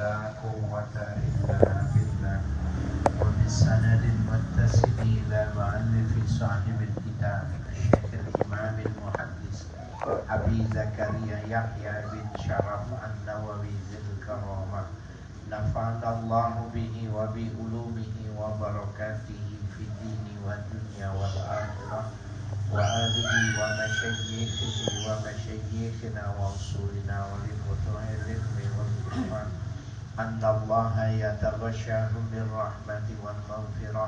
ولا قوة إلا بالله. وبالسند المتصل إلى مؤلف صاحب الكتاب الشيخ الإمام المحدث أبي زكريا يحيى بن شرف النووي ذي الكرامة نفعنا الله به وبعلومه وبركاته في الدين والدنيا والآخرة وآله ومشايخه ومشايخنا وأصولنا ولفتوح العلم والإيمان أن الله يتغشاه بالرحمة والمغفرة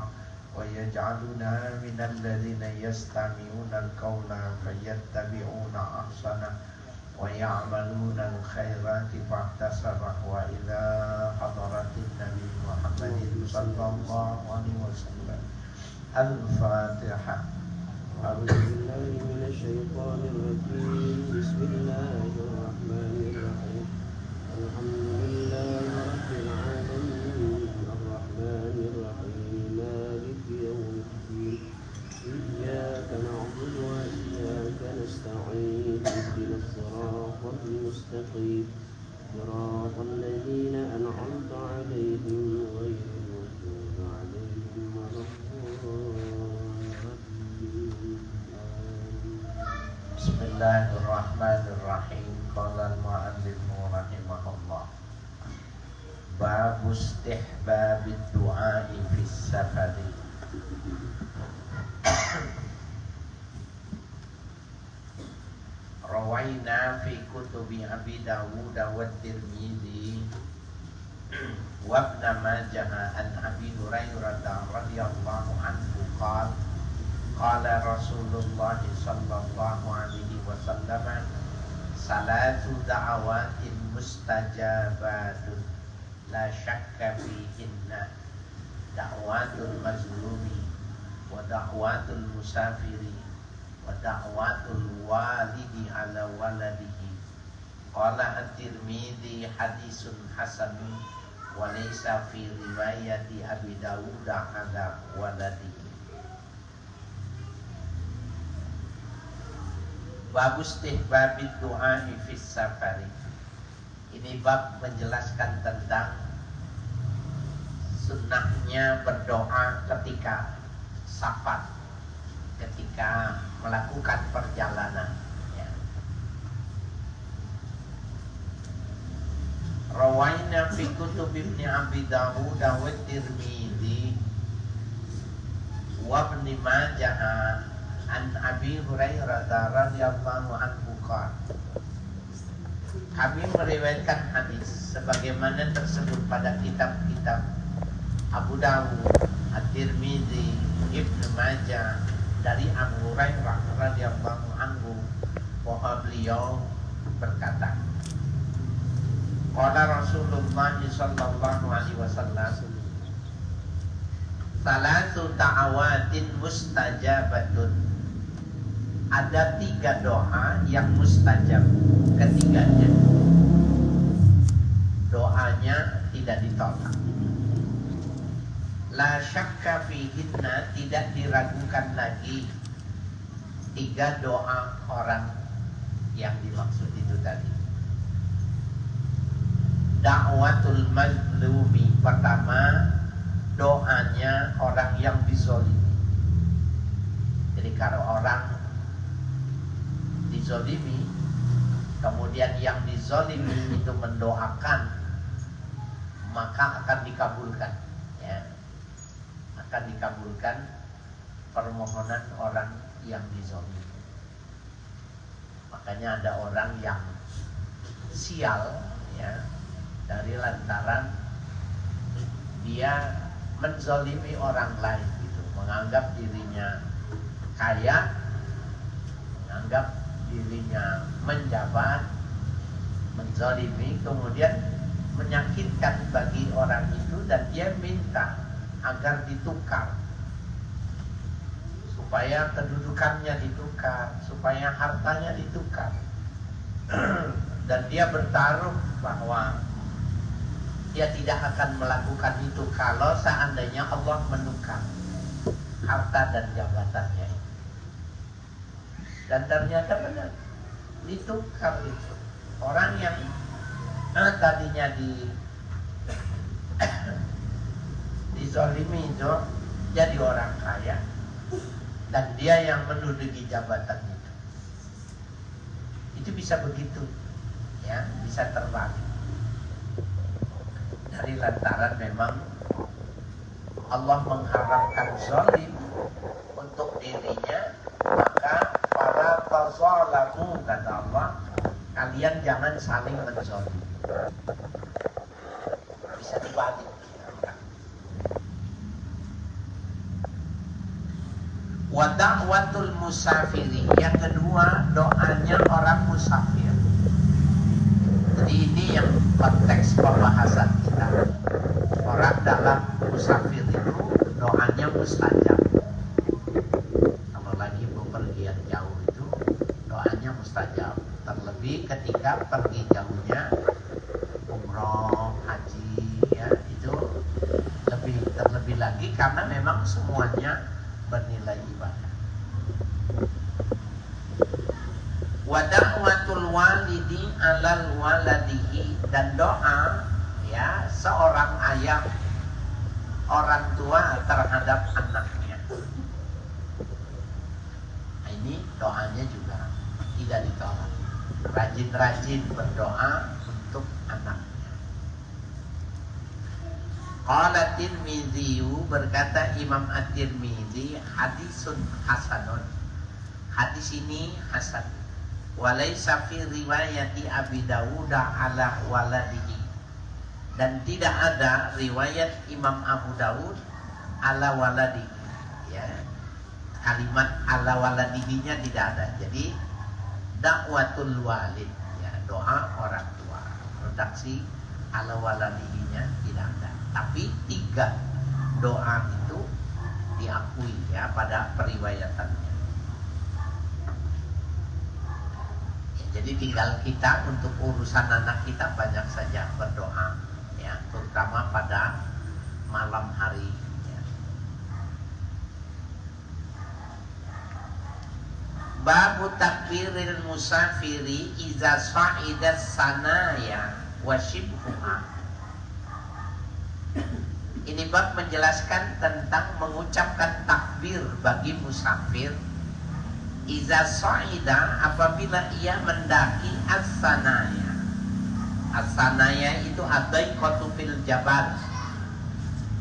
ويجعلنا من الذين يستمعون القول فيتبعون أحسنه ويعملون الخيرات فاحتسبه وإلى حضرة النبي محمد صلى الله عليه وسلم. الفاتحة. أعوذ بالله من الشيطان الرجيم. بسم الله الرحمن الرحيم. الحمد لله رب العالمين الرحمن الرحيم مالك يوم الدين إياك نعبد وإياك نستعين اهدنا الصراط المستقيم صراط الذين أنعمت عليهم غير المغضوب عليهم ولا بسم الله الرحمن الرحيم. قال المؤلف رحمه الله باب استحباب الدعاء في السفر. روينا في كتب أبي داود والترمذي وابن ماجه عن أبي هريرة رضي الله عنه قال قال رسول الله صلى الله عليه وسلم ثلاث دعوات مستجابات لا شك فيهن دعوات المظلوم ودعوات المسافر ودعوات الوالد على ولده. قال الترمذي حديث حسن وليس في رواية أبي داود على ولده. Bab istihbabid du'a fi safari. Ini bab menjelaskan tentang sunnahnya berdoa ketika safar, ketika melakukan perjalanan. Ya. Rawaina fi kutub Ibnu Abi Dawud wa Tirmidzi wa Ibnu Majah an Abi Hurairah radhiyallahu anhu qala. Kami meriwayatkan hadis sebagaimana tersebut pada kitab-kitab Abu Dawud, At-Tirmidzi, Ibnu Majah dari Abu Hurairah radhiyallahu anhu bahwa beliau berkata, qala Rasulullah sallallahu alaihi wasallam salatu ta'awatin mustajabatun. Ada 3 doa yang mustajab, ketiganya doanya tidak ditolak. La syakka fihinna, tidak diragukan lagi 3 doa orang yang dimaksud itu tadi. Da'watul mazlumi, pertama doanya orang yang dizolimi. Jadi kalau orang dizolimi, kemudian yang dizolimi itu mendoakan, maka akan dikabulkan, ya, akan dikabulkan permohonan orang yang dizolimi. Makanya ada orang yang sial, ya, dari lantaran dia menzolimi orang lain, gitu, menganggap dirinya kaya, menganggap dirinya menjabat, menzalimi, kemudian menyakitkan bagi orang itu, dan dia minta agar ditukar, supaya kedudukannya ditukar, supaya hartanya ditukar. Dan dia bertaruh bahwa dia tidak akan melakukan itu kalau seandainya Allah menukar harta dan jabatannya. Dan ternyata benar, ditukar itu. Orang yang tadinya dizalimi itu jadi orang kaya dan dia yang menduduki jabatan itu bisa begitu, ya, bisa terbalik dari lantaran memang Allah mengharapkan zalim untuk dirinya, maka para tazalamu, kata Allah, kalian jangan saling menzalim. Bisa dibalik. Wa da'watul musafiri, yang kedua doanya orang musafir. Jadi ini yang konteks pembahasan kita. Orang dalam musafir itu doanya mustajab. Kalau lagi bepergian jauh itu doanya mustajab. Terlebih ketika pergi jauhnya umroh, haji, ya, itu terlebih lagi karena memang semuanya bernilai ibadah. Wa da'watul walidi 'alal waladihi, dan doa, ya, seorang ayah, orang tua terhadap anaknya. Nah, ini doanya juga tidak ditolak. Rajin-rajin berdoa untuk anaknya. Qala Tirmidzi, berkata Imam At-Tirmidzi, hadisun hasanun. Hadis ini hasan. Walaysa fi riwayati Abi Dawud ala waladihi, dan tidak ada riwayat Imam Abu Dawud ala waladihi, ya. Kalimat ala waladihinya tidak ada. Jadi dakwatul walid, ya, doa orang tua. Redaksi ala waladihinya tidak ada. Tapi 3 doa itu diakui, ya, pada periwayatannya. Ya, jadi tinggal kita untuk urusan anak kita banyak saja berdoa, ya, terutama pada malam hari, ya. Babu takbiril musafiri iza sa'idat sanaya wa shibhuha. Ini bab menjelaskan tentang mengucapkan takbir bagi musafir iza sa'ida, apabila ia mendaki as-sanaya. As-sanaya itu ad-daiqatu fil jabal,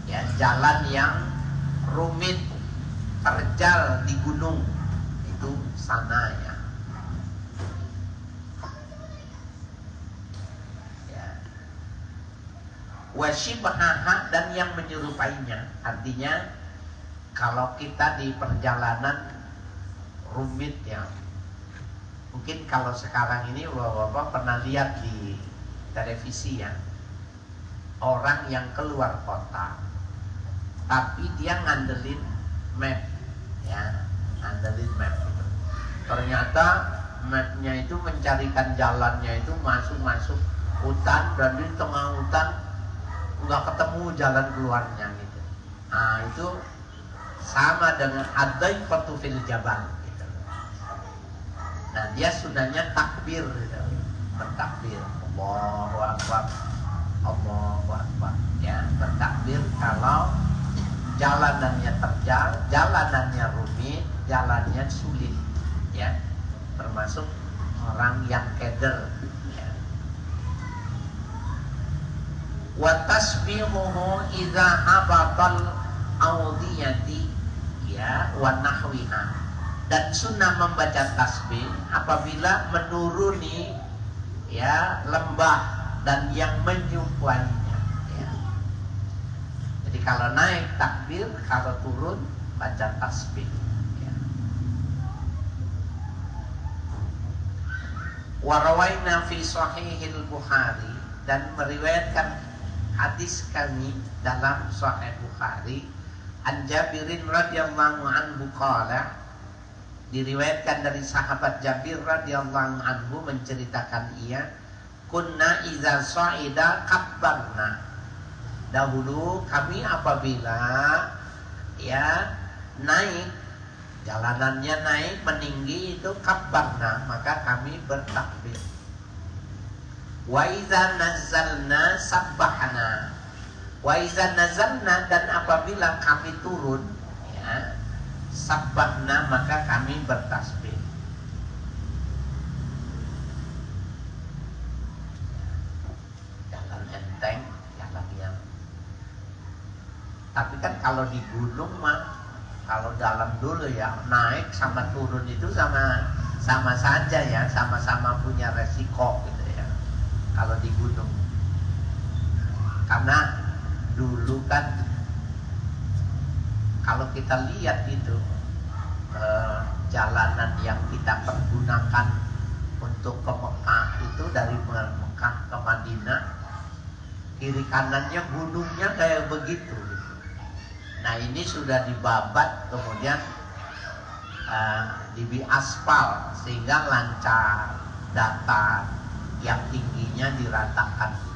ya, jalan yang rumit, terjal di gunung, itu sanaya. Washibhaha, dan yang menyerupainya. Artinya kalau kita di perjalanan rumit, ya, mungkin kalau sekarang ini bapak pernah lihat di televisi, ya, orang yang keluar kota tapi dia ngandelin map, ya, ngandelin map itu. Ternyata mapnya itu mencarikan jalannya itu masuk hutan, dan di tengah hutan nggak ketemu jalan keluarnya gitu. Nah, itu sama dengan ad-daiqatu fil jabal gitu. Nah, dia sudahnya takbir gitu. Bertakbir Allahu Akbar, Allahu Akbar, ya, bertakbir kalau jalanannya terjal, jalanannya rumit, jalannya sulit, ya, termasuk orang yang keder. Wa tasbihuhu idza habatal audiyati, ya, wa nahwiha, dan sunnah membaca tasbih apabila menuruni, ya, lembah dan yang menyumpainya, ya. Jadi kalau naik takbir, kalau turun baca tasbih, ya. Wa rawaina fi sahihil Bukhari, dan meriwayatkan hadis kami dalam Sahih Bukhari, an Jabirin radhiyallahu anhu qala, diriwayatkan dari sahabat Jabir radhiyallahu anhu menceritakan ia, kunna iza sa'ida kabbarna, dahulu kami apabila, ya, naik, jalanannya naik meninggi itu kabbarna, maka kami bertakbir. Wa idza nazzalna sabbahna, Wa iza nazalna, dan apabila kami turun, ya, sabbahna, maka kami bertasbih. Jalan enteng, jalan yang. Tapi kan kalau di gunung mah, kalau dalam dulu ya, naik sama turun itu sama saja ya, sama-sama punya resiko gitu ya. Kalau di gunung, karena dulu kan kalau kita lihat itu jalanan yang kita pergunakan untuk ke Mekah itu, dari Mekah ke Madinah, kiri kanannya gunungnya kayak begitu gitu. Nah ini sudah dibabat, kemudian dibi aspal sehingga lancar, datar, yang tingginya diratakan.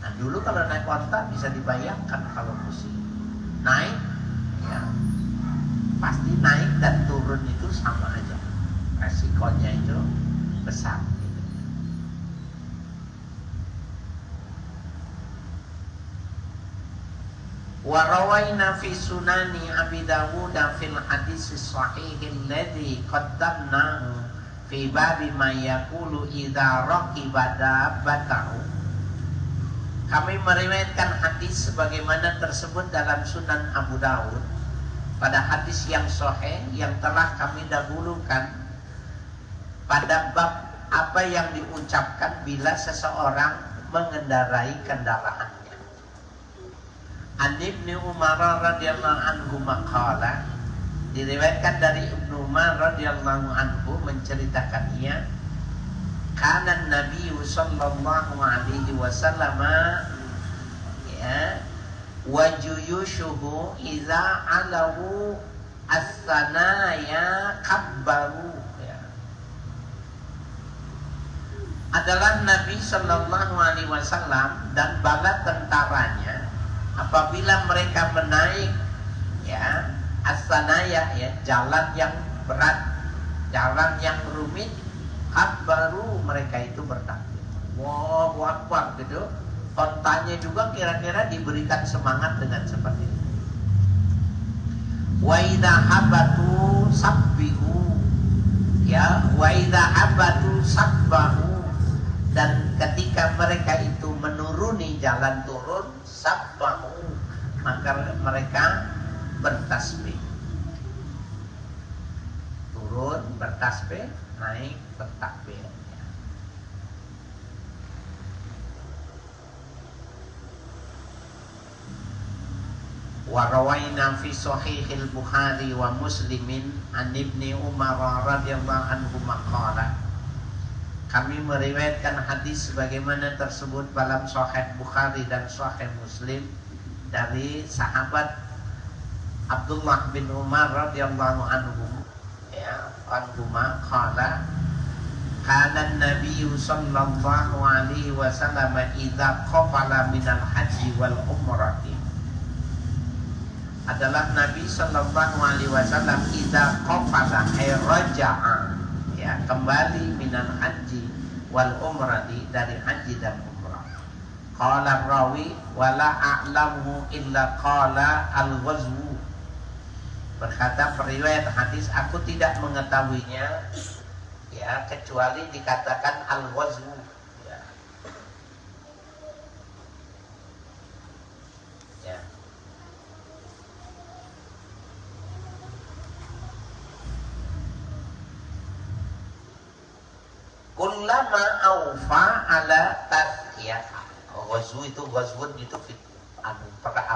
Nah dulu kalau naik onta bisa dibayangkan kalau musim naik, ya pasti naik dan turun itu sama aja, resikonya itu besar. Gitu. Warawaina fi sunani Abi Dawud fil hadis sahih alladhi qaddamnahu fi babi ma yaqulu idza raqiba dabbatahu. Kami meriwayatkan hadis sebagaimana tersebut dalam Sunan Abu Dawud pada hadis yang sahih yang telah kami dahulukan pada bab apa yang diucapkan bila seseorang mengendarai kendaraannya. An Ibnu Umar radhiyallahu anhu maqala, diriwayatkan dari Ibnu Umar radhiyallahu anhu menceritakan ia, kana Nabi sallallahu alaihi wasallam ya wa juyushuhu idza alahu as-sanaya kabbaru, ya. Adalah Nabi sallallahu alaihi wasallam dan bala tentaranya apabila mereka menaik, ya, as-sanaya, ya, jalan yang berat, jalan yang rumit, baru mereka itu bertakbir. Wow, Akbar gitu. Ontanya juga kira-kira diberikan semangat dengan seperti itu. Wa idza habatu sabbihu, ya, wa idza habatu sabbahu, dan ketika mereka itu menuruni jalan turun, sabbahu, maka mereka bertasbih. Turun bertasbih, naik bertakbir. Wa rawaina fi sahihil Bukhari wa Muslimin an Ibni Umar radhiyallahu anhu maqala. Kami meriwayatkan hadis sebagaimana tersebut dalam Sahih Bukhari dan Sahih Muslim dari sahabat Abdullah bin Umar radhiyallahu anhu, ya, anhuma qala kana Nabi sallallahu alaihi wasallam idza qafala minal haji wal umrati, adalah Nabi sallallahu alaihi wasallam idza qafala ay raja'a, ya, kembali minal haji wal umrati, dari haji dan umrah. Qala rawi wala a'lamu illa qala al-ghazwu, berkata periwayat hadis, aku tidak mengetahuinya, ya, kecuali dikatakan al-ghazwu, ya. Ya. Kullama aufa ala tasya. Ghazwu itu, ghazwun itu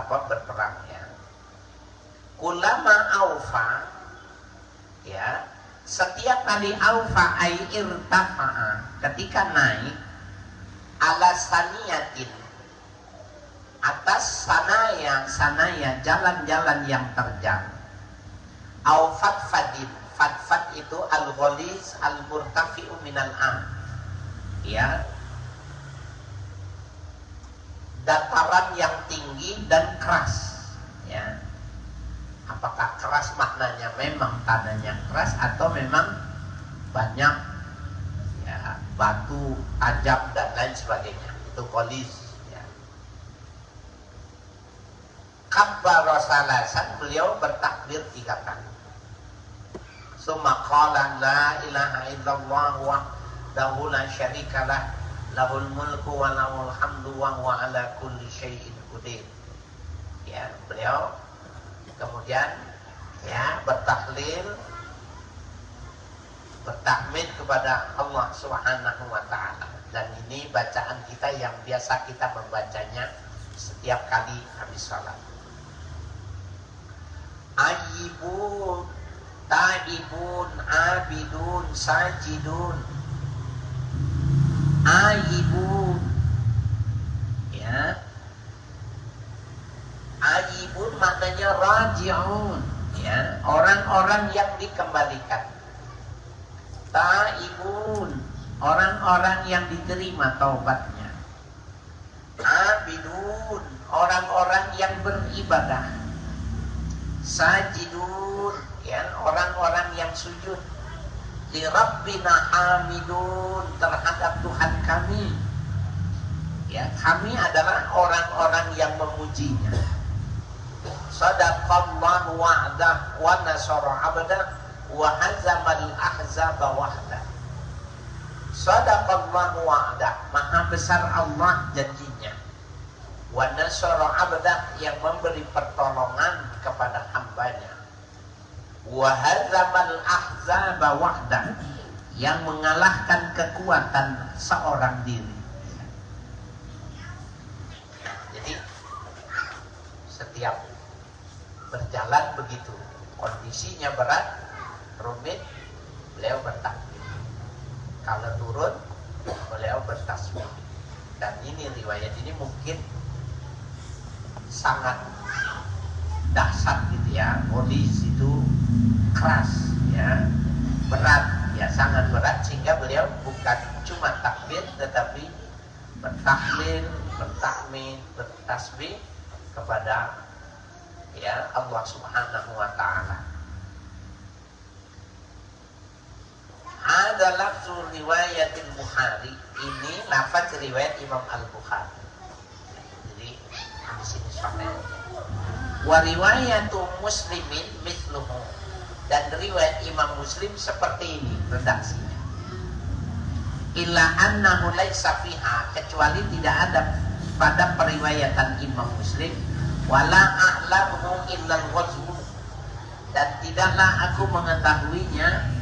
berperang, ya. Kullama aufa, ya, setiap kali aufa ay irtafa'a, ketika naik, ala saniyatin, atas sanaya jalan-jalan yang terjal, au fatfadin, fatfad itu al-ghalis al-murtafi'u minal am, ya, dataran yang tinggi dan keras, ya. Apakah keras maknanya memang tanahnya keras atau memang banyak, ya, batu tajam dan lain sebagainya, itu kolis, ya. kabbara salasan, beliau bertakbir 3 kali. Summa qala la ilaha illallah wahdahu la syarikalah lahul mulku wa lahul hamdu wa huwa ala kulli syai'in qadir. Ya, beliau kemudian ya bertahlil, bertahmid kepada Allah Subhanahu wa taala. Dan ini bacaan kita yang biasa kita membacanya setiap kali habis salat. Ayyibun, ta'ibun, abidun, sajidun. Ayyibun, ya. Ayyibun maknanya raji'un, ya, orang-orang yang dikembalikan. Ta'ibun, orang-orang yang diterima taubatnya. Abidun, orang-orang yang beribadah. Sajidun, ya, orang-orang yang sujud. Li Rabbina hamidun, terhadap Tuhan kami. Ya, kami adalah orang-orang yang memujinya. Sadaqallahu wa'dah wa nasara 'abdah wa hazamal ahzaba wahda. Sadaqallahu wa'dah, maha besar Allah janjinya. Wa nasara 'abdah, yang memberi pertolongan kepada hambanya. Wa hazamal ahzaba wahda, yang mengalahkan kekuatan seorang diri. Jadi setiap berjalan begitu, kondisinya berat, rumit, beliau bertakbir. Kalau turun, beliau bertasbih. Dan ini riwayat ini mungkin sangat dahsyat gitu ya, kondisi itu keras ya, berat ya, sangat berat, sehingga beliau bukan cuma takbir tetapi bertahlil, bertahmid, bertasbih kepada ya Allah Subhanahu wa taala. Ada lafzul riwayatil Bukhari, ini lafaz riwayat Imam Al-Bukhari. Jadi di sini sahih. Wa riwayatu Muslimin mithluhu, dan riwayat Imam Muslim seperti ini redaksinya. Illa annahu laisa fiha, kecuali tidak ada pada periwayatan Imam Muslim wala a'lamu illal ghazwu, dan tidaklah aku mengetahuinya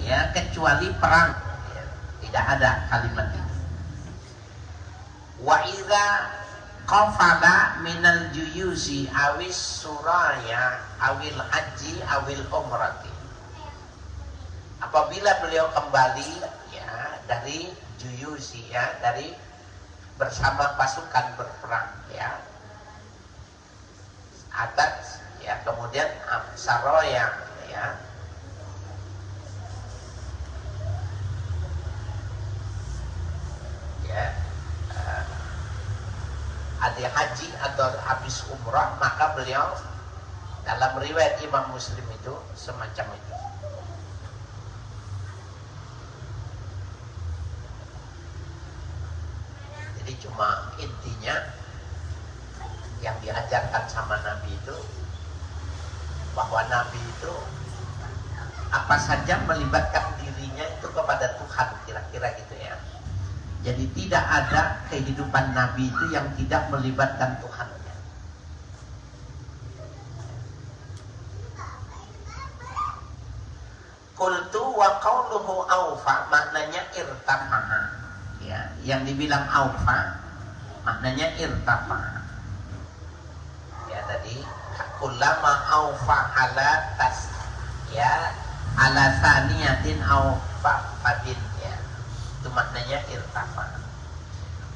ya kecuali perang, ya, tidak ada kalimat itu. Wa idza qafala minal juyuzi awis suraya awil haji awil umrati, apabila beliau kembali ya dari juyuzi ya, dari bersama pasukan berperang ya, atas ya, kemudian saroya ya, ya ada haji atau habis umrah, maka beliau dalam riwayat Imam Muslim itu semacam itu. Jadi cuma intinya yang diajarkan sama Nabi itu bahwa Nabi itu apa saja melibatkan dirinya itu kepada Tuhan, kira-kira gitu ya. Jadi tidak ada kehidupan Nabi itu yang tidak melibatkan Tuhannya. Qultu wa qawluhu awfa, maknanya irtafa'a. Ya, yang dibilang awfa maknanya irtafa'a. Ya, tadi kullama awfa ala tas ya ala saniyatin awfa fadin, ya. Itu maknanya irtafa.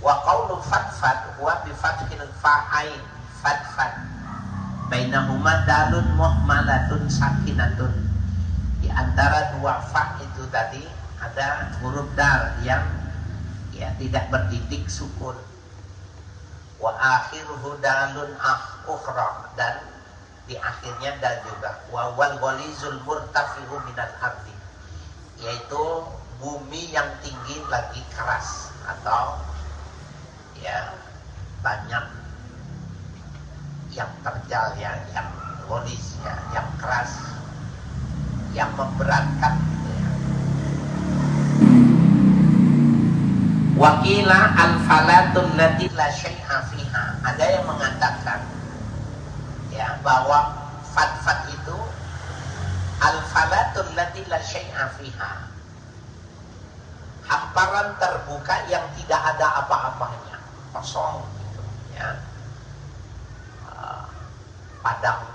Wa qawlu fatfat huwa bi fathil fa'ain fatfat bainahuma dalun muhmalatun sakinatun. Di antara dua fa itu tadi ada huruf dal yang ya tidak bertitik sukun. Wa akhiruhu dalun ukhra, dan di akhirnya dal juga. Wa wal ghalizul murtafi'u minal ardi, yaitu bumi yang tinggi lagi keras atau ya banyak yang terjadi. terjal ya, yang polis ya, yang keras, yang memberatkan gitu ya. Wakila al-falatul lati la syai'a fiha. Ada yang mengatakan ya bahwa fat-fat itu al-falatul lati la syai'a fiha, hamparan terbuka yang tidak ada apa-apanya, kosong gitu ya. Padang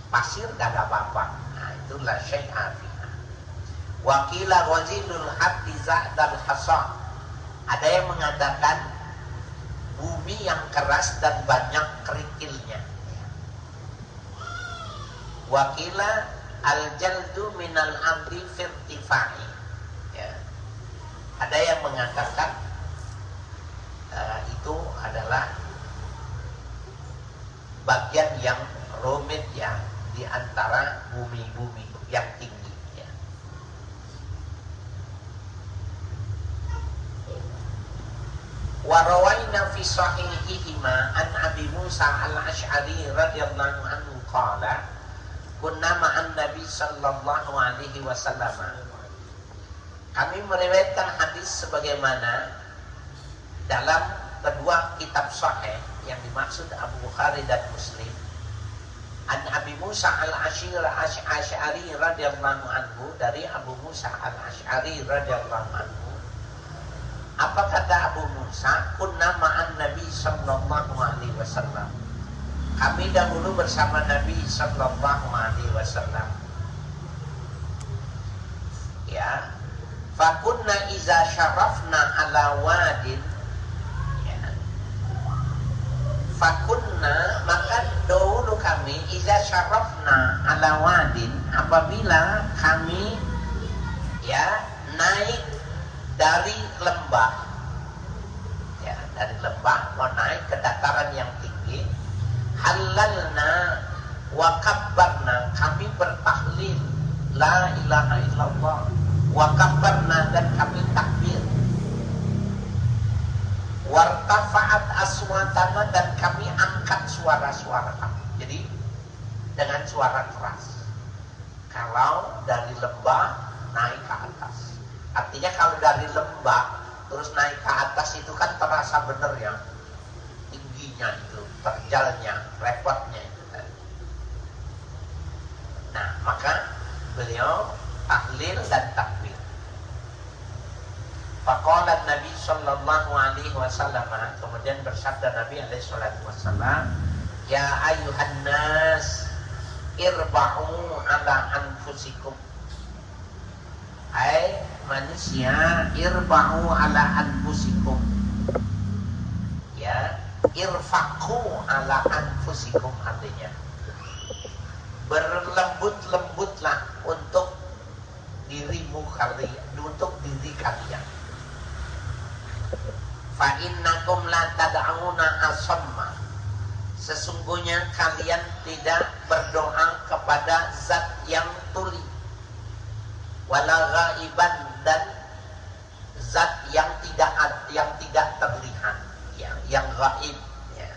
pasir gak ada apa-apa. Nah, itu la syai'a fiha. Wakila ghazilul haddi za'dal hasa. Ada yang mengatakan bumi yang keras dan banyak kerikilnya. Wakila al-jaldu minal amri firtifai. Ya. Ada yang mengatakan itu adalah bagian yang rumit ya di antara bumi-bumi yang tinggi ya. Warawaina fi sahihihima an Abi Musa al-Ash'ari radhiyallahu anhu qala kunna ma'an Nabi sallallahu alaihi wasallam. Kami meriwayatkan hadis sebagaimana dalam kedua kitab sahih yang dimaksud Abu Bukhari dan Muslim. An Abi Musa al-Ash'ari radhiyallahu anhu, dari Abu Musa al-Ash'ari radhiyallahu anhu. Apa kata Abu Musa? Kunna ma'an Nabi sallallahu alaihi wasallam. Kami dahulu bersama Nabi sallallahu alaihi wasallam. Ya. Fakunna iza syarafna ala wadin. Ya. Fakunna, maka dahulu kami iza syarafna ala wadin, apabila kami ya naik dari lembah, ya dari lembah mau naik ke dataran yang tinggi, halalna wa kabbarna, kami bertahlil la ilaha illallah, wa kabbarna, dan kami takbir, wartafa'at aswatana, dan kami angkat suara-suara kami. Jadi dengan suara keras kalau dari lembah naik ke atas. Artinya kalau dari lembah terus naik ke atas itu kan terasa bener ya, tingginya itu, terjalnya, repotnya itu kan. Nah, maka beliau tahlil dan takbir. Faqala Nabi sallallahu alaihi wasallam, kemudian bersabda Nabi alaihi salatu wasallam, ya ayuhan nas irba'u ala anfusikum. Hai manusia, irba'u ala anfusikum. Ya, irfaqu ala anfusikum, artinya berlembut-lembutlah untuk dirimu kalian, untuk diri kalian. Fa innakum la tad'una asamma. Sesungguhnya kalian tidak berdoa kepada zat yang tuli, wala ghaiban, dan zat yang tidak terlihat, yang gaib ya.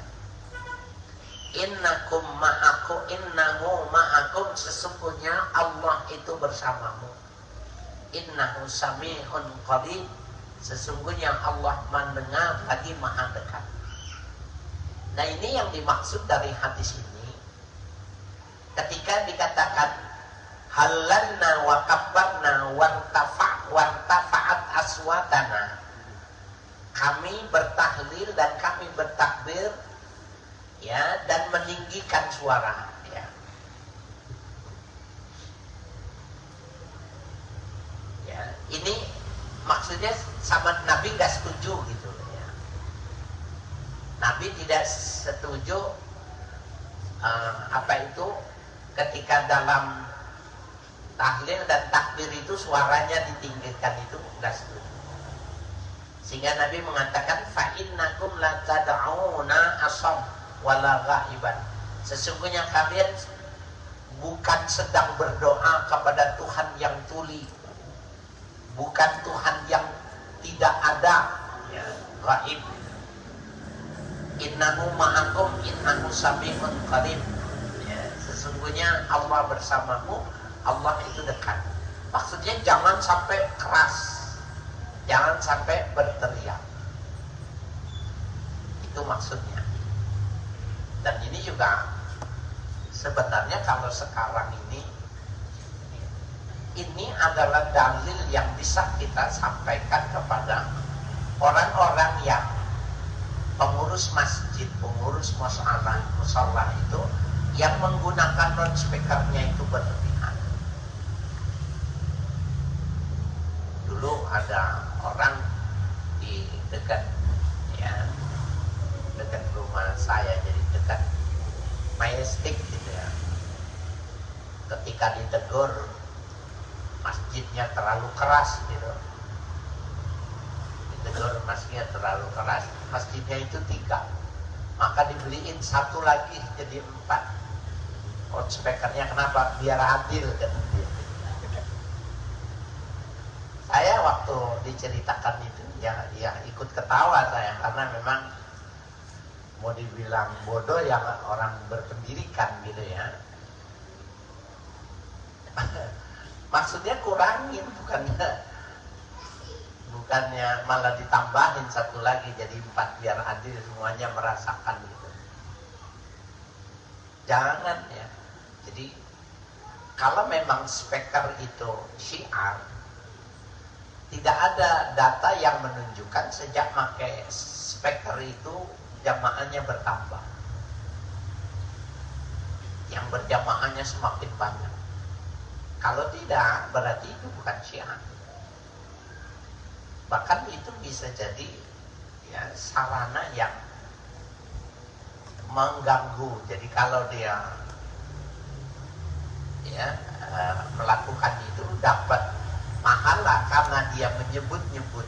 Innakum ma'akum, innahu ma'akum, sesungguhnya Allah itu bersamamu. Innahu sami'un qarib, sesungguhnya Allah mendengar lagi maha dekat. Nah, ini yang dimaksud dari hadis ini ketika dikatakan halalna wa kabbarna wartafa'at aswatana, kami bertahlil dan kami bertakbir ya, dan meninggikan suara ya. Ya, ini maksudnya sama Nabi nggak setuju gitu ya. Nabi tidak setuju ketika dalam tahlil dan takbir itu suaranya ditinggikan, itu enggak setuju. Sehingga Nabi mengatakan fa innakum la tad'una asam wala ghaiban. Sesungguhnya kalian bukan sedang berdoa kepada Tuhan yang tuli, bukan Tuhan yang tidak ada ya, ghaib. Innahu ma'akum innahu sami'un qarib. sesungguhnya Allah bersamamu, Allah itu dekat. Maksudnya jangan sampai keras, jangan sampai berteriak. Itu maksudnya. Dan ini juga sebenarnya kalau sekarang ini adalah dalil yang bisa kita sampaikan kepada orang-orang yang pengurus masjid, pengurus musala itu yang menggunakan loudspeakernya itu berlebihan. Dulu ada orang di dekat rumah saya, jadi dekat Majestic gitu ya. Ketika ditegur masjidnya terlalu keras gitu, ditegur masjidnya terlalu keras, masjidnya itu 3, maka dibeliin 1 lagi jadi 4 loudspeakernya. Kenapa? Biar adil kan dia. Saya waktu diceritakan itu ya ikut ketawa saya, karena memang mau dibilang bodoh yang orang berpendidikan gitu ya. Maksudnya kurangin, bukannya malah ditambahin 1 lagi jadi 4 biar adil semuanya merasakan gitu. Jangan ya. Jadi kalau memang speaker itu syiar, tidak ada data yang menunjukkan sejak pakai speaker itu jamaahnya bertambah. Yang berjamaahnya semakin banyak. Kalau tidak, berarti itu bukan syiar. Bahkan itu bisa jadi ya sarana yang mengganggu. Jadi kalau dia melakukan itu dapat pahala karena dia menyebut-nyebut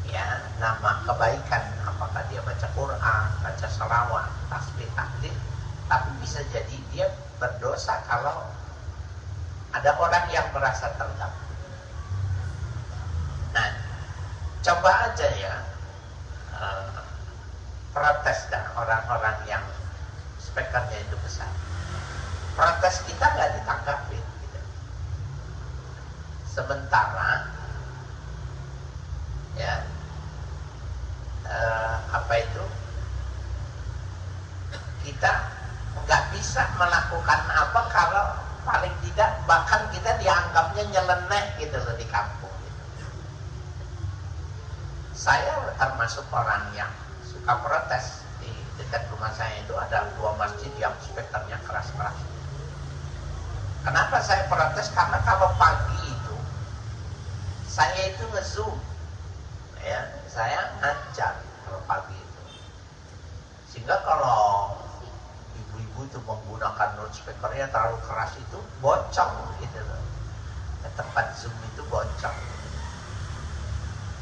ya nama kebaikan, apakah dia baca Quran, baca salawat, tasbih, takbir, tapi bisa jadi dia berdosa kalau ada orang yang merasa terganggu. Nah, coba aja ya protes dah orang-orang yang speakernya itu besar. Protes kita nggak ditanggapi gitu. Sementara ya kita nggak bisa melakukan apa kalau paling tidak bahkan kita dianggapnya nyeleneh gitu loh di kampung gitu. Saya termasuk orang yang suka protes. Di dekat rumah saya itu ada 2 masjid yang speakernya keras-keras. Kenapa saya protes? Karena kalau pagi itu saya itu nge-zoom ya, saya ngajar kalau pagi itu, sehingga kalau ibu-ibu itu menggunakan loudspeakernya terlalu keras itu bocor gitu loh, ke tempat zoom itu bocor.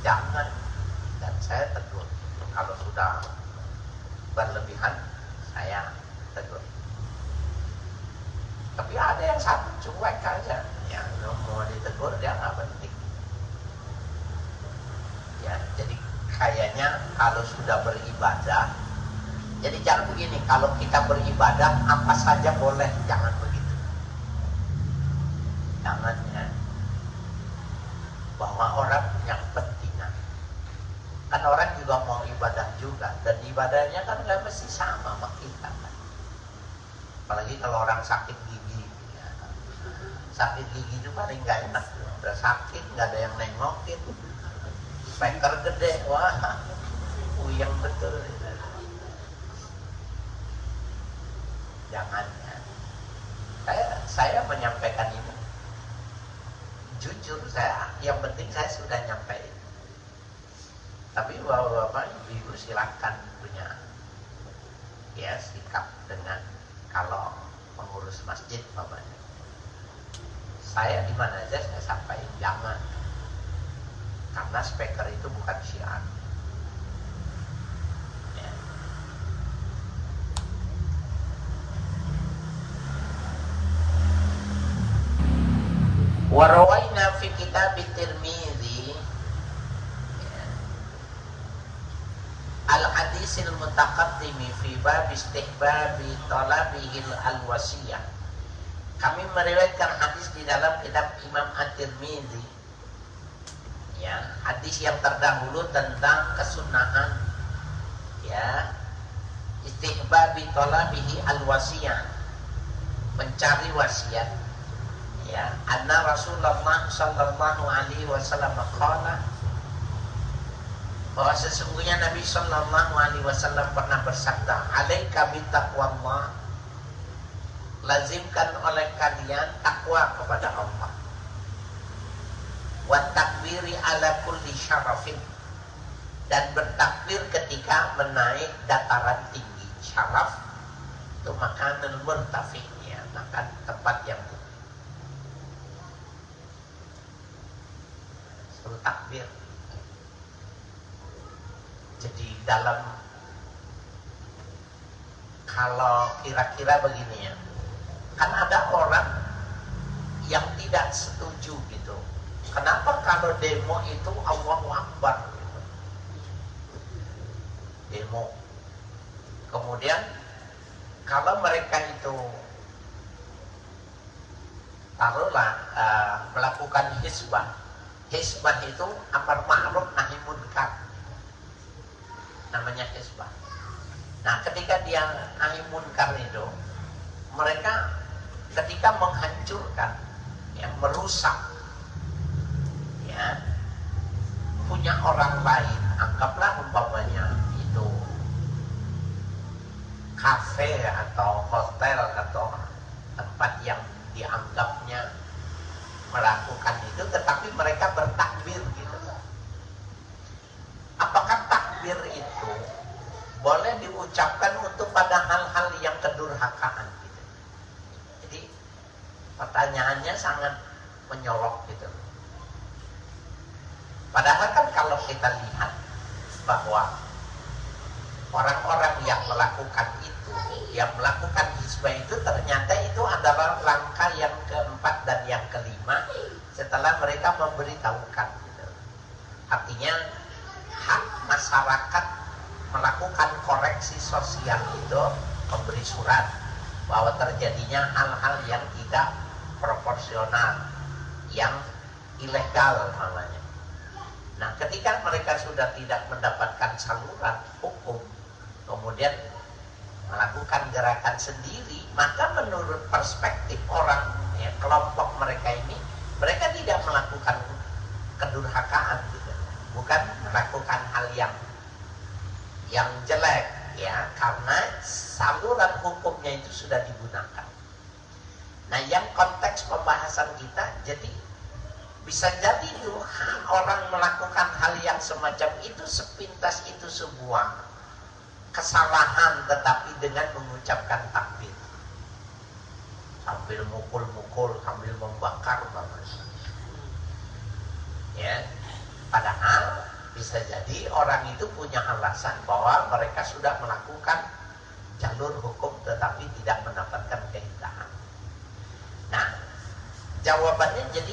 Jangan. Dan saya tegur kalau sudah berlebihan, saya tegur. Tapi ada yang satu cuek aja, yang mau ditegur dia nggak penting. Ya, jadi kayaknya kalau sudah beribadah, jadi jangan begini, kalau kita beribadah apa saja boleh, jangan begitu. Jangan ya, bahwa orang punya kepentingan. Kan orang juga mau ibadah juga, dan ibadahnya kan nggak mesti sama sama kita kan. Apalagi kalau orang sakit gigi ya. Sakit gigi itu paling nggak enak, udah sakit nggak ada yang nengokin, speaker gede, wah uyang betul. Jangan ya. Saya menyampaikan ini jujur, saya yang penting saya sudah nyampein. Tapi bapak-bapak ibu silakan punya ya sikap dengan kalau pengurus masjid bapaknya. Saya di mana aja saya sampaikan jangan, karena speaker itu bukan syiar. Ya. Warawaina fi kitab Tirmidzi al-hadisil mutaqaddim Khatimi fi bab istihbabi talabihil al-wasiyah. Kami meriwayatkan hadis di dalam kitab Imam At-Tirmidzi, ya, hadis yang terdahulu tentang kesunahan, ya, istihbabi talabihi al-wasiyah, mencari wasiat, ya. Anna Rasulullah sallallahu alaihi wasallam qala, bahwa sesungguhnya Nabi sallallahu alaihi wasallam pernah bersabda, alaika bittaqwallah, lazimkan oleh kalian takwa kepada Allah, wa takbiri ala kulli syarafin, dan bertakbir ketika menaik dataran tinggi. Syaraf itu makanul murtafi, ya, makan tempat yang tinggi. Suruh takbir. Jadi dalam, kalau kira-kira begini ya, kan ada orang yang tidak setuju gitu. Kenapa kalau demo itu Allahu Akbar gitu. Demo. Kemudian kalau mereka itu taruhlah melakukan hisbah. Hisbah itu amar ma'ruf nahi munkar. Namanya hisbah. Nah, ketika dia nahi munkar itu, mereka ketika menghancurkan, ya, merusak, ya, punya orang lain, anggaplah umpamanya itu kafe atau hotel atau tempat yang dianggapnya melakukan itu, tetapi mereka bertakbir gitu. Apakah takbir itu boleh diucapkan untuk pada hal-hal yang kedurhakaan gitu? Jadi pertanyaannya sangat menyolok gitu. Padahal kan kalau kita lihat bahwa orang-orang yang melakukan itu, yang melakukan hisbah itu, ternyata itu adalah langkah yang keempat dan yang kelima setelah mereka memberitahukan gitu. Artinya hak masyarakat melakukan koreksi sosial itu, memberi surat bahwa terjadinya hal-hal yang tidak proporsional, yang ilegal namanya. Nah, ketika mereka sudah tidak mendapatkan saluran hukum, kemudian melakukan gerakan sendiri, maka menurut perspektif orang, ya, kelompok mereka ini, mereka tidak melakukan kedurhakaan gitu. Bukan melakukan hal yang jelek, ya, karena saluran hukumnya itu sudah digunakan. Nah, yang konteks pembahasan kita, jadi bisa jadi orang melakukan hal yang semacam itu, sepintas itu sebuah kesalahan, tetapi dengan mengucapkan takbir sambil mukul-mukul, sambil membakar namanya, ya. Padahal bisa jadi orang itu punya alasan bahwa mereka sudah melakukan jalur hukum tetapi tidak mendapatkan keindahan. Nah, jawabannya jadi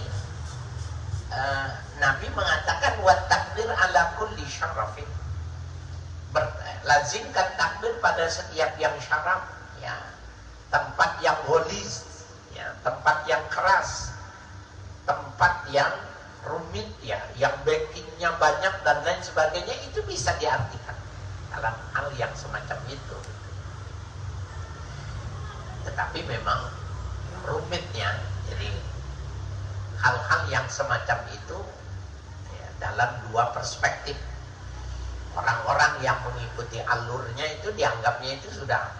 Nabi mengatakan wa takbir ala kulli syarafin, lazimkan takbir pada setiap yang syaraf, ya, tempat yang holis, ya, tempat yang keras, tempat yang rumit, ya, yang backingnya banyak dan lain sebagainya, itu bisa diartikan dalam hal yang semacam itu. Tetapi memang rumitnya, jadi hal-hal yang semacam itu, ya, dalam dua perspektif. Orang-orang yang mengikuti alurnya itu dianggapnya itu sudah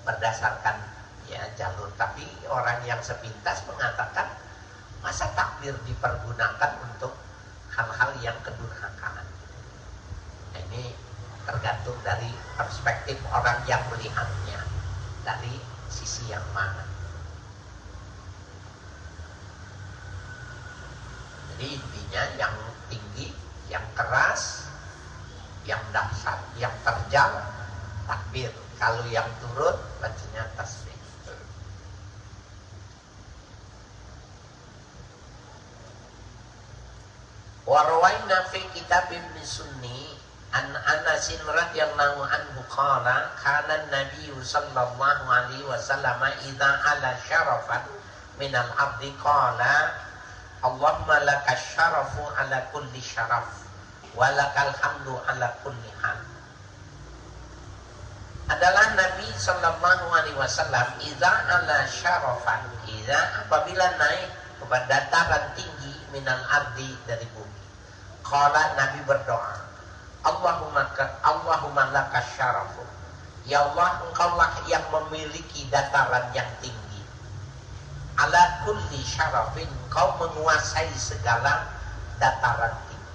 berdasarkan, ya, jalur, tapi orang yang sepintas mengatakan masa takbir dipergunakan untuk hal-hal yang kedurhakaan. Nah, ini tergantung dari perspektif orang yang melihatnya dari sisi yang mana. Jadi intinya yang tinggi, yang keras, yang dahsyat, yang terjal, takbir. Kalau yang turun, bacanya tasbih. Wa rawaina fi kitab Ibnu Sunni An Anas radhiyallahu anhu qala kana Nabi sallallahu alaihi wasallam idza ala syarafan min al-ardi qala Allahumma lakas syarafu ala kulli syaraf wa lakal hamdu ala kulli hal. Adalah Nabi sallallahu alaihi wasallam idza ala syarafan, idza apabila naik kepada dataran tinggi minal ardi dari bumi. Qala Nabi berdoa, Allahumma lakas syarafu. Ya Allah, engkaulah yang memiliki dataran yang tinggi. Ala kulli syarafin, engkau menguasai segala dataran tinggi.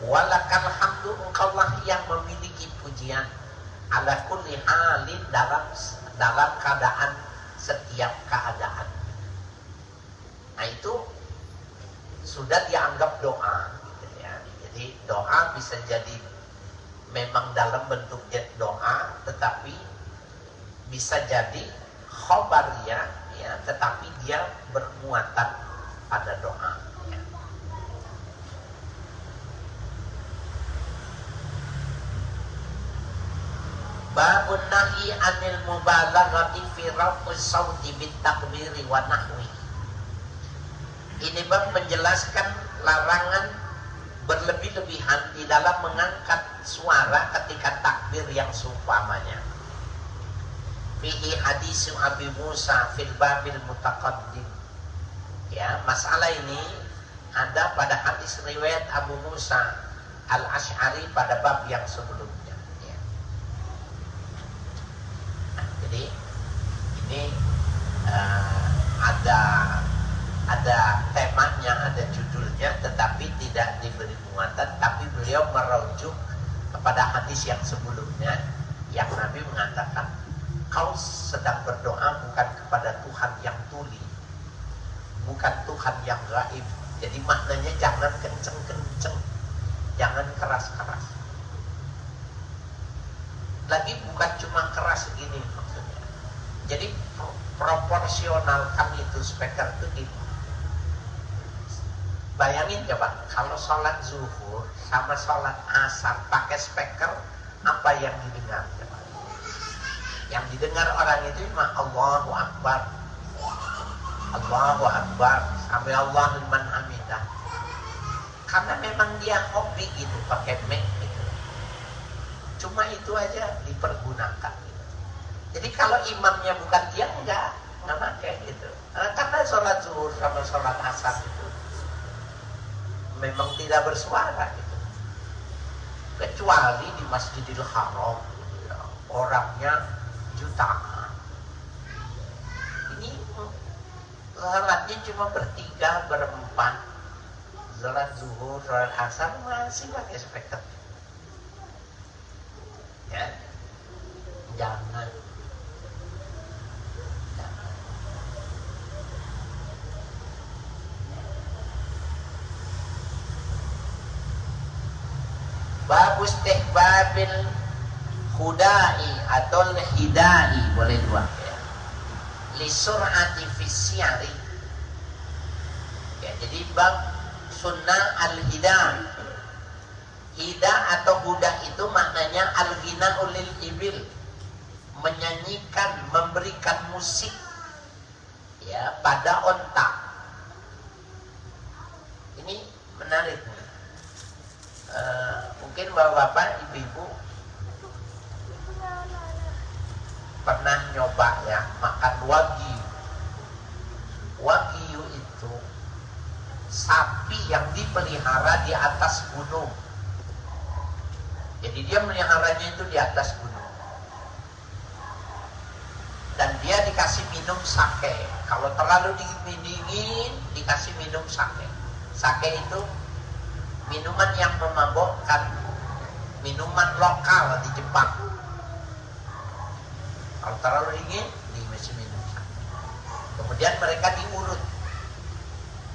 Walakal hamdu, engkaulah yang memiliki pujian. Ala kulli halin, dalam keadaan, setiap keadaan. Nah itu sudah dianggap doa. Jadi doa bisa jadi memang dalam bentuk doa, tetapi bisa jadi khobariyah, ya, tetapi dia bermuatan pada doa. Ya. Babun nahi anil mubalaghati fi raf'is sauti bit takbiri wa nahwi. Ini bab menjelaskan larangan berlebih-lebihan di dalam mengangkat suara ketika takbir yang seumpamanya. Fihi hadisu Abi Musa fil babil mutaqaddim. Ya, masalah ini ada pada hadis riwayat Abu Musa Al-Asy'ari pada bab yang sebelumnya. Ya. Nah, jadi ini ada temanya, ada judulnya, tetapi tidak diberi muatan. Tapi beliau merujuk kepada hadis yang sebelumnya, yang Nabi mengatakan, kau sedang berdoa bukan kepada Tuhan yang tuli, bukan Tuhan yang gaib. Jadi maknanya jangan kenceng-kenceng, jangan keras-keras. Lagi bukan cuma keras segini maksudnya. Jadi proporsionalkan itu speaker itu di. Bayangin coba, kalau sholat zuhur sama sholat asar pakai speaker, apa yang didengar? Coba. Yang didengar orang itu cuma Allahu Akbar, Allahu Akbar, sampai Allah liman hamidah. Karena memang dia hobi gitu, pakai mic gitu. Cuma itu aja dipergunakan. Gitu. Jadi kalau imamnya bukan dia, enggak pakai gitu. Karena sholat zuhur sama sholat asar itu memang tidak bersuara gitu. Kecuali di Masjidil Haram, ya, orangnya jutaan. Ini sholatnya cuma bertiga, berempat. Sholat zuhur, sholat asar masih pakai speaker. Ya, jangan. Babu istihbabil khudai atau hidai, boleh dua ya. Li sur'ati fisyari. Ya, jadi bab sunnah al-hida. Hida atau huda itu maknanya al-ghina ulil ibil, menyanyikan, memberikan musik ya pada onta. Ini menarik nih. Mungkin bapak-bapak, ibu-ibu pernah nyoba ya makan wagyu. Wagyu itu sapi yang dipelihara di atas gunung. Jadi dia meliharanya itu di atas gunung. Dan dia dikasih minum sake. Kalau terlalu dingin, dikasih minum sake. Sake itu minuman yang memabukkan, minuman lokal di Jepang. Kalau terlalu dingin, dikasih minum sake. Kemudian mereka diurut.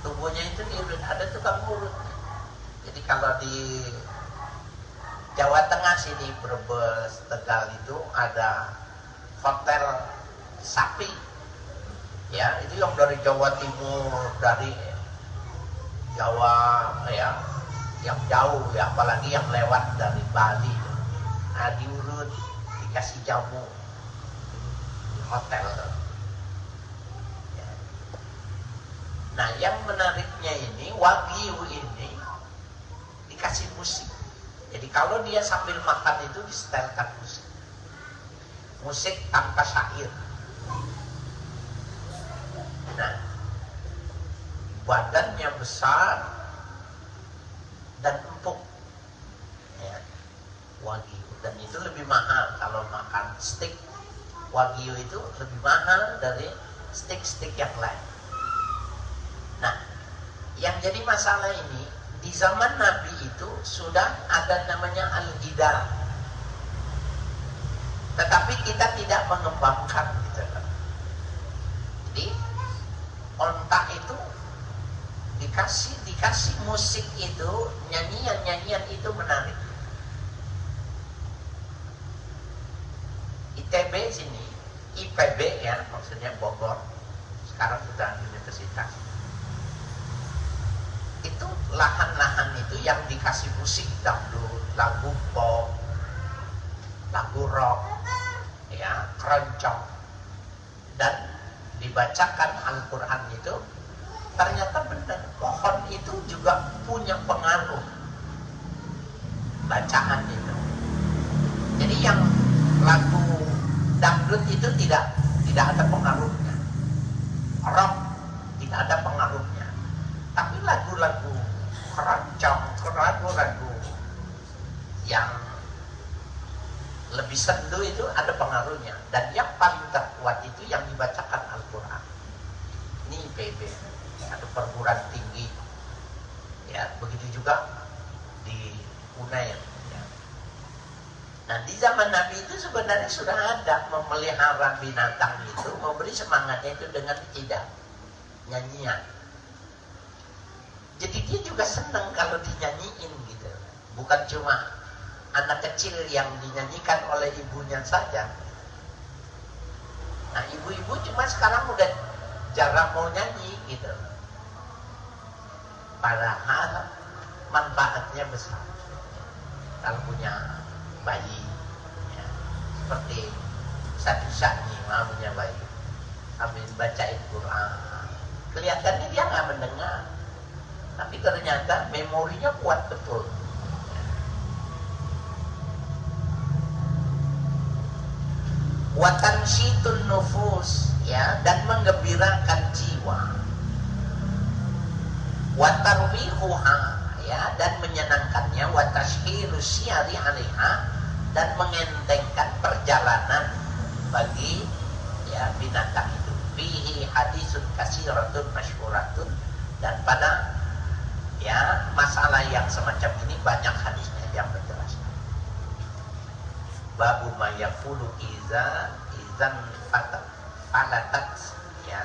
Tubuhnya itu diurut, ada tukang urut. Jadi kalau di Jawa Tengah sini, Brebes, Tegal itu ada hotel sapi. Ya, itu yang dari Jawa Timur, dari Jawa ya, yang jauh ya, apalagi yang lewat dari Bali. Nah, diurut, dikasih jamu di hotel. Ya. Nah, yang menariknya ini, Wagyu ini dikasih musik. Jadi kalau dia sambil makan itu disetelkan musik. Musik tanpa syair. Nah, badannya besar dan empuk, ya, Wagyu. Dan itu lebih mahal kalau makan steak. Wagyu itu lebih mahal dari steak-steak yang lain. Nah, yang jadi masalah ini, di zaman Nabi itu sudah ada namanya al-gidal. Tetapi kita tidak mengembangkan gitu kan. Jadi onta itu dikasih musik itu, nyanyian itu menarik. ITB sini, IPB ya, maksudnya Bogor, sekarang sudah universitas. Itu lahan-lahan itu yang dikasih musik dangdut, lagu pop, lagu rock, ya, keroncong, dan dibacakan Al-Quran itu, ternyata benar, pohon itu juga punya pengaruh bacaan itu. Jadi yang lagu dangdut itu tidak ada pengaruhnya, rock tidak ada pengaruhnya, tapi lagu-lagu keroncong, lagu-lagu yang lebih sendu itu ada pengaruhnya. Dan yang paling terkuat itu yang dibacakan Al-Quran. Ini IPB, ada perguruan tinggi, ya, begitu juga di Unair, ya. Nah, di zaman Nabi itu sebenarnya sudah ada memelihara binatang itu, memberi semangatnya itu dengan tidak nyanyian. Jadi dia juga senang kalau dinyanyiin gitu, bukan cuma anak kecil yang dinyanyikan oleh ibunya saja. Nah, ibu-ibu cuma sekarang udah jarang mau nyanyi gitu. Padahal manfaatnya besar. Kalau punya bayi, ya, seperti Ustaz nih, punya bayi, sambil bacain Quran, kelihatannya dia nggak mendengar, tapi ternyata memorinya kuat betul. Watansyitun nufus, ya, dan menggembirakan jiwa. Watarwihuha, ya, dan menyenangkannya. Watashhiru syari 'alaiha, dan mengentengkan perjalanan bagi, ya, binatang itu. Fihi hadisun kasiratun masyhuratun, dan pada, ya, masalah yang semacam ini banyak hadisnya yang menjelaskan. Babu mayakulu izan falatat, ya,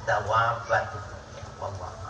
dawabatu, ya, wallahu a'lam.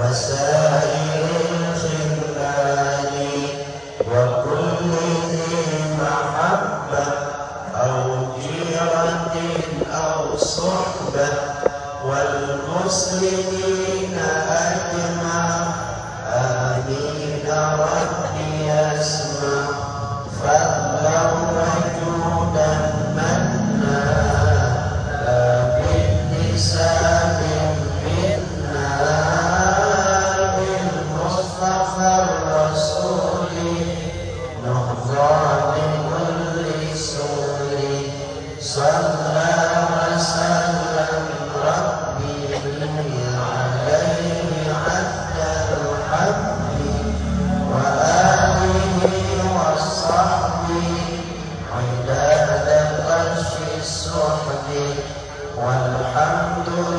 وسائر الخلان والحمد